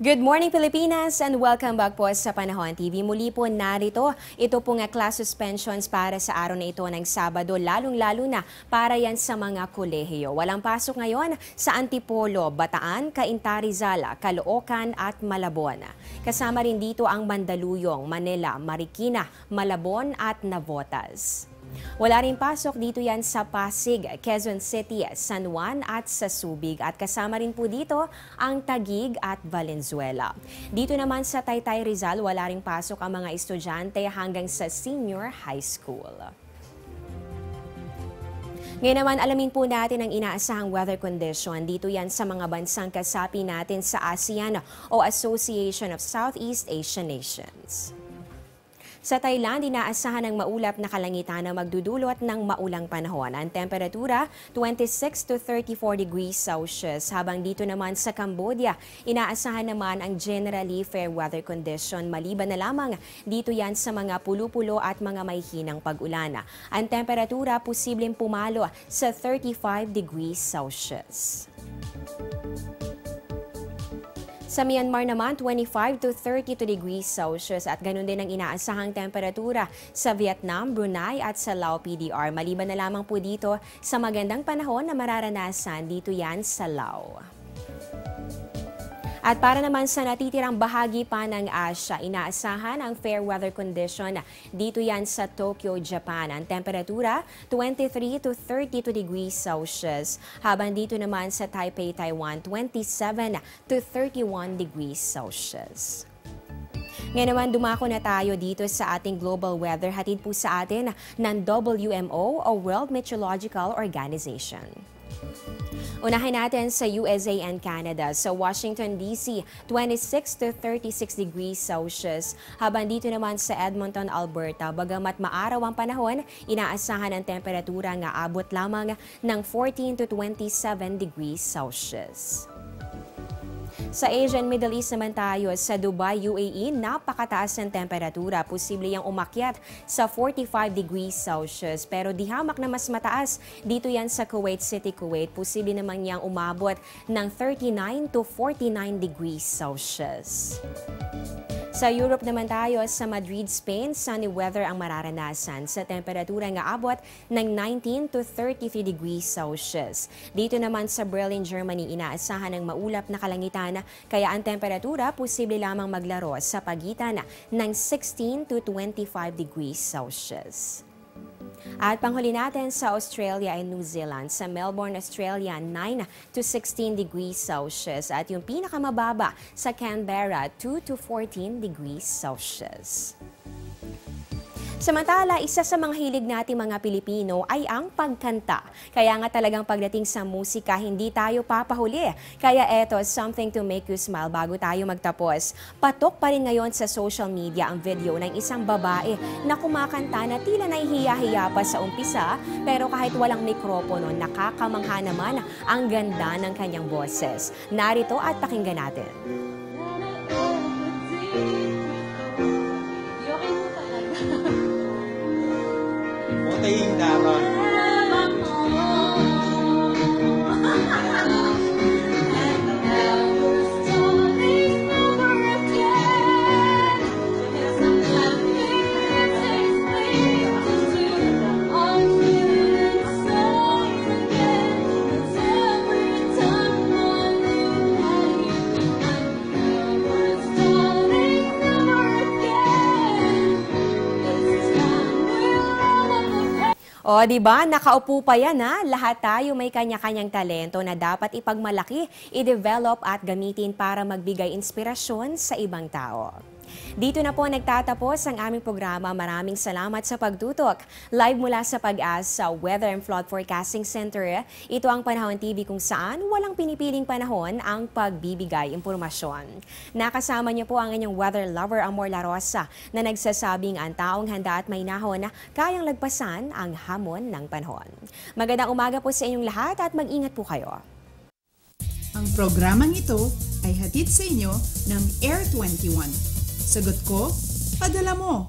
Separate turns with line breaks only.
Good morning Pilipinas and welcome back po sa Panahon TV. Muli po narito, ito po nga class suspensions para sa araw na ito ng Sabado, lalong-lalo na para yan sa mga kolehiyo. Walang pasok ngayon sa Antipolo, Bataan, Cainta, Rizal, Caloocan at Malabon. Kasama rin dito ang Mandaluyong, Manila, Marikina, Malabon at Navotas. Wala rin pasok dito yan sa Pasig, Quezon City, San Juan at sa Subic at kasama rin po dito ang Taguig at Valenzuela. Dito naman sa Taytay Rizal, wala rin pasok ang mga estudyante hanggang sa senior high school. Ngayon naman, alamin po natin ang inaasahang weather condition. Dito yan sa mga bansang kasapi natin sa ASEAN o Association of Southeast Asian Nations. Sa Thailand, inaasahan ng maulap na kalangitan na magdudulot ng maulang panahon. Ang temperatura, 26 to 34 degrees Celsius. Habang dito naman sa Cambodia, inaasahan naman ang generally fair weather condition. Maliban na lamang dito yan sa mga pulo-pulo at mga may hinang pag-ulan. Ang temperatura posibleng pumalo sa 35 degrees Celsius. Sa Myanmar naman, 25 to 32 degrees Celsius at ganun din ang inaasahang temperatura sa Vietnam, Brunei at sa Lao PDR. Maliban na lamang po dito sa magandang panahon na mararanasan dito yan sa Lao. At para naman sa natitirang bahagi pa ng Asia, inaasahan ang fair weather condition dito yan sa Tokyo, Japan. Ang temperatura, 23 to 32 degrees Celsius. Habang dito naman sa Taipei, Taiwan, 27 to 31 degrees Celsius. Ngayon naman, dumako na tayo dito sa ating global weather. Hatid po sa atin ng WMO o World Meteorological Organization. Unahin natin sa USA and Canada. Sa Washington, D.C., 26 to 36 degrees Celsius. Habang dito naman sa Edmonton, Alberta, bagamat maaraw ang panahon, inaasahan ang temperatura nga abot lamang ng 14 to 27 degrees Celsius. Sa Asia and Middle East naman tayo, sa Dubai, UAE, napakataas ng temperatura. Posible yang umakyat sa 45 degrees Celsius. Pero di hamak na mas mataas dito yan sa Kuwait City, Kuwait. Posible naman yang umabot ng 39 to 49 degrees Celsius. Sa Europe naman tayo, sa Madrid, Spain, sunny weather ang mararanasan sa temperatura nga abot ng 19 to 33 degrees Celsius. Dito naman sa Berlin, Germany, inaasahan ng maulap na kalangitan kaya ang temperatura posible lamang maglaro sa pagitan ng 16 to 25 degrees Celsius. At panghuli natin sa Australia and New Zealand. Sa Melbourne, Australia, 9 to 16 degrees Celsius. At yung pinakamababa sa Canberra, 2 to 14 degrees Celsius. Samantala, isa sa mga hilig nating mga Pilipino ay ang pagkanta. Kaya nga talagang pagdating sa musika, hindi tayo papahuli. Kaya eto, something to make you smile bago tayo magtapos. Patok pa rin ngayon sa social media ang video ng isang babae na kumakanta na tila nahihiya-hiya pa sa umpisa, pero kahit walang mikropono, nakakamangha naman ang ganda ng kanyang boses. Narito at pakinggan natin.
Ting dapat.
O, di ba? Nakaupo pa yan, ha? Lahat tayo may kanya-kanyang talento na dapat ipagmalaki, i-develop at gamitin para magbigay inspirasyon sa ibang tao. Dito na po nagtatapos ang aming programa. Maraming salamat sa pagtutok. Live mula sa Pag-asa Weather and Flood Forecasting Center. Ito ang Panahon TV kung saan walang pinipiling panahon ang pagbibigay impormasyon. Nakasama niyo po ang inyong weather lover Amor La Rosa na nagsasabing ang taong handa at may nahon na kayang lagpasan ang hamon ng panahon. Magandang umaga po sa inyong lahat at mag-ingat po kayo.
Ang programang ito ay hatid sa inyo ng Air 21. Sagot ko, padala mo.